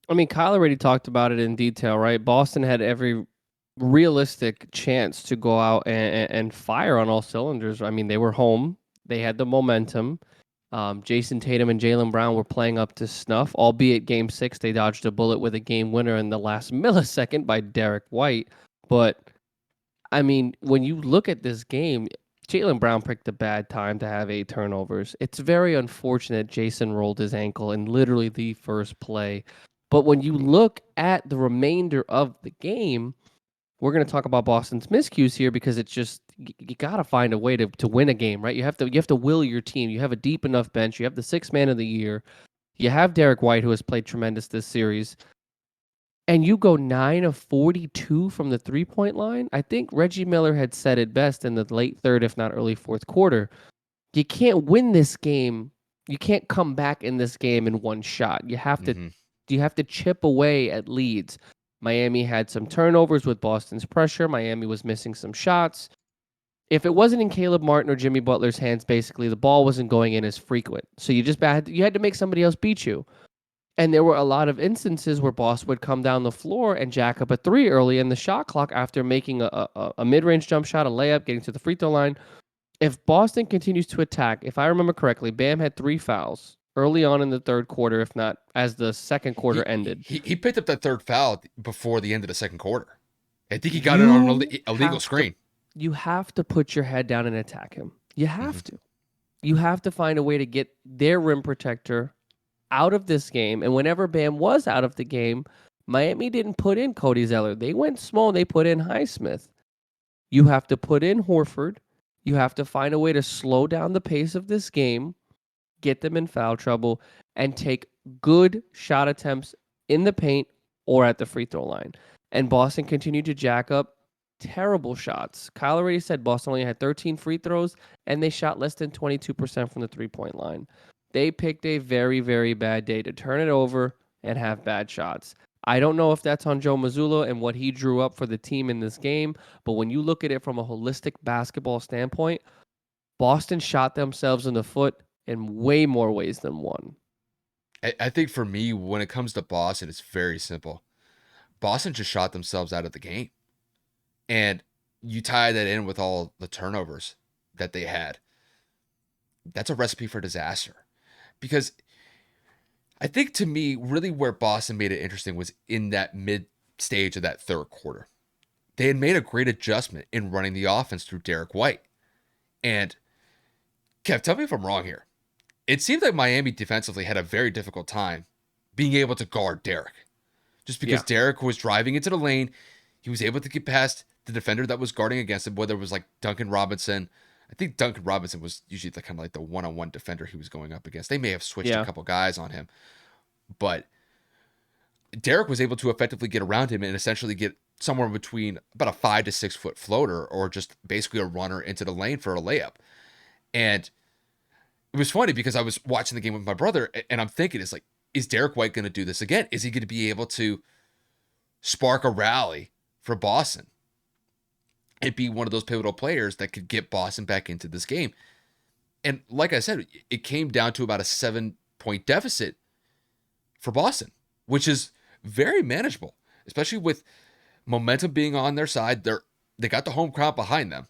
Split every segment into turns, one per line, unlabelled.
I mean, Kyle already talked about it in detail, right? Boston had every realistic chance to go out and fire on all cylinders. I mean, they were home, they had the momentum. Jason Tatum and Jalen Brown were playing up to snuff, albeit game six, they dodged a bullet with a game winner in the last millisecond by Derek White. But I mean, when you look at this game, Jalen Brown picked a bad time to have 8 turnovers. It's very unfortunate Jason rolled his ankle in literally the first play. But when you look at the remainder of the game, we're going to talk about Boston's miscues here because it's just you got to find a way to win a game, right? You have to will your team. You have a deep enough bench. You have the sixth man of the year. You have Derek White, who has played tremendous this series, and you go 9 of 42 from the 3-point line. I think Reggie Miller had said it best in the late third, if not early fourth quarter. You can't win this game. You can't come back in this game in one shot.
Hmm.
You have to chip away at leads. Miami had some turnovers with Boston's pressure. Miami was missing some shots. If it wasn't in Caleb Martin or Jimmy Butler's hands, basically the ball wasn't going in as frequent. So you had to make somebody else beat you. And there were a lot of instances where Boss would come down the floor and jack up a three early in the shot clock after making a mid range jump shot, a layup, getting to the free throw line. If Boston continues to attack, if I remember correctly, Bam had 3 fouls early on in the third quarter, if not as the second quarter ended.
He picked up that third foul before the end of the second quarter. I think he got it on an
You
illegal
have to
screen.
you have to put your head down and attack him. You
Hmm.
have to. You have to find a way to get their rim protector out of this game. And whenever Bam was out of the game, Miami didn't put in Cody Zeller. They went small. They put in Highsmith. You have to put in Horford. You have to find a way to slow down the pace of this game, get them in foul trouble, and take good shot attempts in the paint or at the free throw line. And Boston continued to jack up terrible shots. Kyle already said Boston only had 13 free throws, and they shot less than 22% from the 3-point line. They picked a very, very bad day to turn it over and have bad shots. I don't know if that's on Joe Mazzulla and what he drew up for the team in this game, but when you look at it from a holistic basketball standpoint, Boston shot themselves in the foot in way more ways than one.
I think for me, when it comes to Boston, it's very simple. Boston just shot themselves out of the game. And you tie that in with all the turnovers that they had. That's a recipe for disaster. Because I think to me, really where Boston made it interesting was in that mid stage of that third quarter. They had made a great adjustment in running the offense through Derek White. And Kev, tell me if I'm wrong here. It seemed like Miami defensively had a very difficult time being able to guard Derek. Just because
Yeah.
Derek was driving into the lane, he was able to get past the defender that was guarding against him, whether it was like Duncan Robinson. I think Duncan Robinson was usually the kind of like the one-on-one defender he was going up against. They may have switched a
Yeah.
couple guys on him, but Derek was able to effectively get around him and essentially get somewhere between about a 5 to 6 foot floater or just basically a runner into the lane for a layup. And it was funny because I was watching the game with my brother and I'm thinking, it's like, is Derek White going to do this again? Is he going to be able to spark a rally for Boston and be one of those pivotal players that could get Boston back into this game? And like I said, it came down to about a 7 point deficit for Boston, which is very manageable, especially with momentum being on their side. They got the home crowd behind them.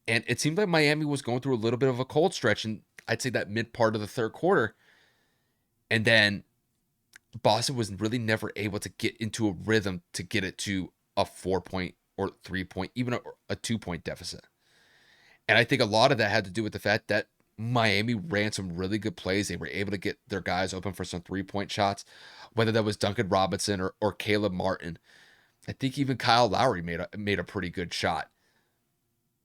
And it seemed like Miami was going through a little bit of a cold stretch, and I'd say that mid part of the third quarter. And then Boston was really never able to get into a rhythm to get it to a 4 point or 3 point, even a 2 point deficit. And I think a lot of that had to do with the fact that Miami ran some really good plays. They were able to get their guys open for some 3 point shots, whether that was Duncan Robinson or Caleb Martin. I think even Kyle Lowry made a pretty good shot.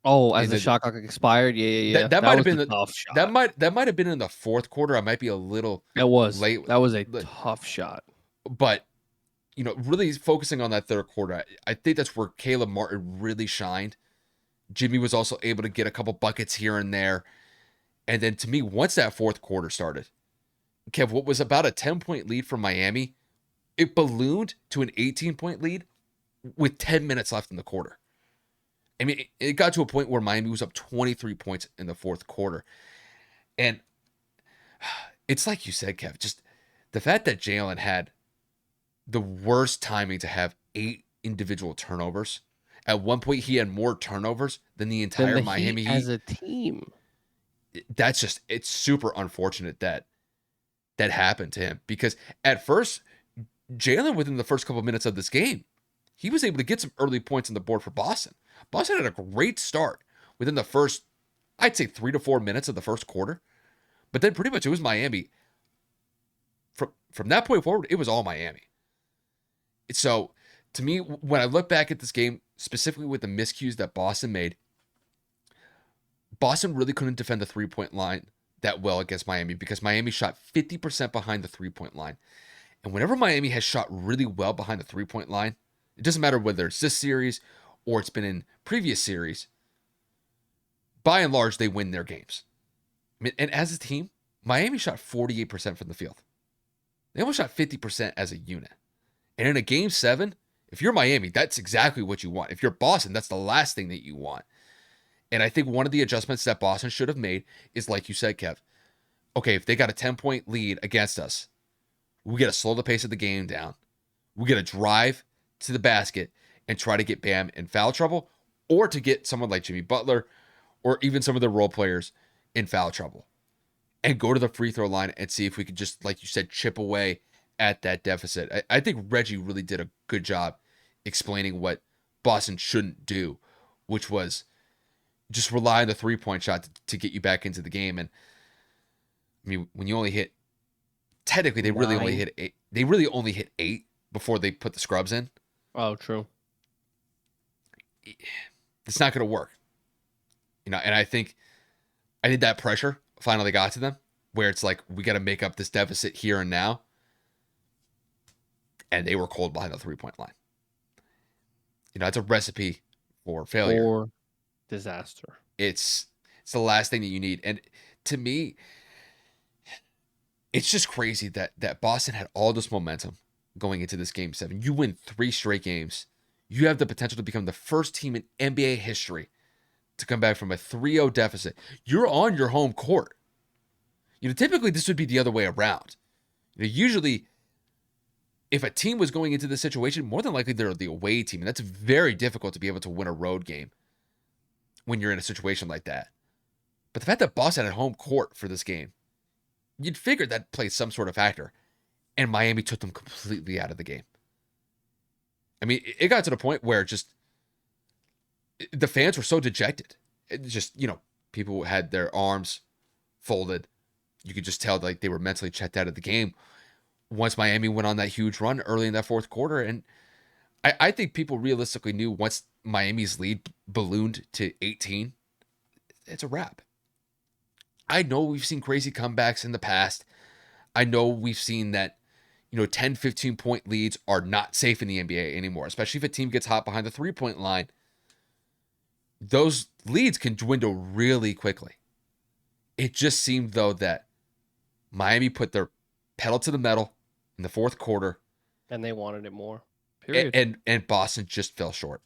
Oh, as
In
the
the
shot clock expired, yeah.
that
That
might have
was
been
a tough
that
shot.
might have been in the fourth quarter. I might be a little
It was.
late,
That was a tough shot.
but really focusing on that third quarter, I think that's where Caleb Martin really shined. Jimmy was also able to get a couple buckets here and there. And then to me, once that fourth quarter started, Kev, what was about a 10 point lead for Miami, it ballooned to an 18 point lead with 10 minutes left in the quarter. I mean, it got to a point where Miami was up 23 points in the fourth quarter. And it's like you said, Kev, just the fact that Jalen had the worst timing to have 8 individual turnovers. At one point, he had more turnovers than the
Then
entire
the Heat
Miami
as
Heat.
a team.
That's just, it's super unfortunate that that happened to him, because at first, Jalen, within the first couple of minutes of this game, he was able to get some early points on the board for Boston. Boston had a great start within the first, I'd say, 3 to 4 minutes of the first quarter. But then pretty much it was Miami. From that point forward, it was all Miami. So to me, when I look back at this game, specifically with the miscues that Boston made, Boston really couldn't defend the 3-point line that well against Miami, because Miami shot 50% behind the 3-point line. And whenever Miami has shot really well behind the 3-point line, it doesn't matter whether it's this series or it's been in previous series, by and large, they win their games. I mean, and as a team, Miami shot 48% from the field. They almost shot 50% as a unit. And in a game 7, if you're Miami, that's exactly what you want. If you're Boston, that's the last thing that you want. And I think one of the adjustments that Boston should have made is, like you said, Kev, okay, if they got a 10-point lead against us, we got to slow the pace of the game down. We got to drive to the basket and try to get Bam in foul trouble, or to get someone like Jimmy Butler or even some of the role players in foul trouble, and go to the free throw line and see if we could just, like you said, chip away at that deficit. I think Reggie really did a good job explaining what Boston shouldn't do, which was just rely on the 3-point shot to get you back into the game. And I mean, when you only hit, technically they really only
9.
hit 8. They really only hit 8 before they put the scrubs in.
Oh, true.
It's not going to work, And I think that pressure finally got to them, where it's like, we got to make up this deficit here and now. And they were cold behind the 3-point line. It's a recipe for failure.
Or disaster.
It's the last thing that you need. And to me, it's just crazy that Boston had all this momentum going into this game 7. You win 3 straight games. You have the potential to become the first team in NBA history to come back from a 3-0 deficit. You're on your home court. Typically this would be the other way around. Usually, if a team was going into this situation, more than likely they're the away team, and that's very difficult to be able to win a road game when you're in a situation like that. But the fact that Boston had home court for this game, you'd figure that plays some sort of factor, and Miami took them completely out of the game. I mean, it got to the point where just the fans were so dejected. It just, people had their arms folded. You could just tell like they were mentally checked out of the game once Miami went on that huge run early in that fourth quarter. And I think people realistically knew once Miami's lead ballooned to 18, it's a wrap. I know we've seen crazy comebacks in the past. I know we've seen that, 10, 15-point leads are not safe in the NBA anymore, especially if a team gets hot behind the 3-point line. Those leads can dwindle really quickly. It just seemed, though, that Miami put their pedal to the metal in the fourth quarter.
And they wanted it more. Period.
And Boston just fell short.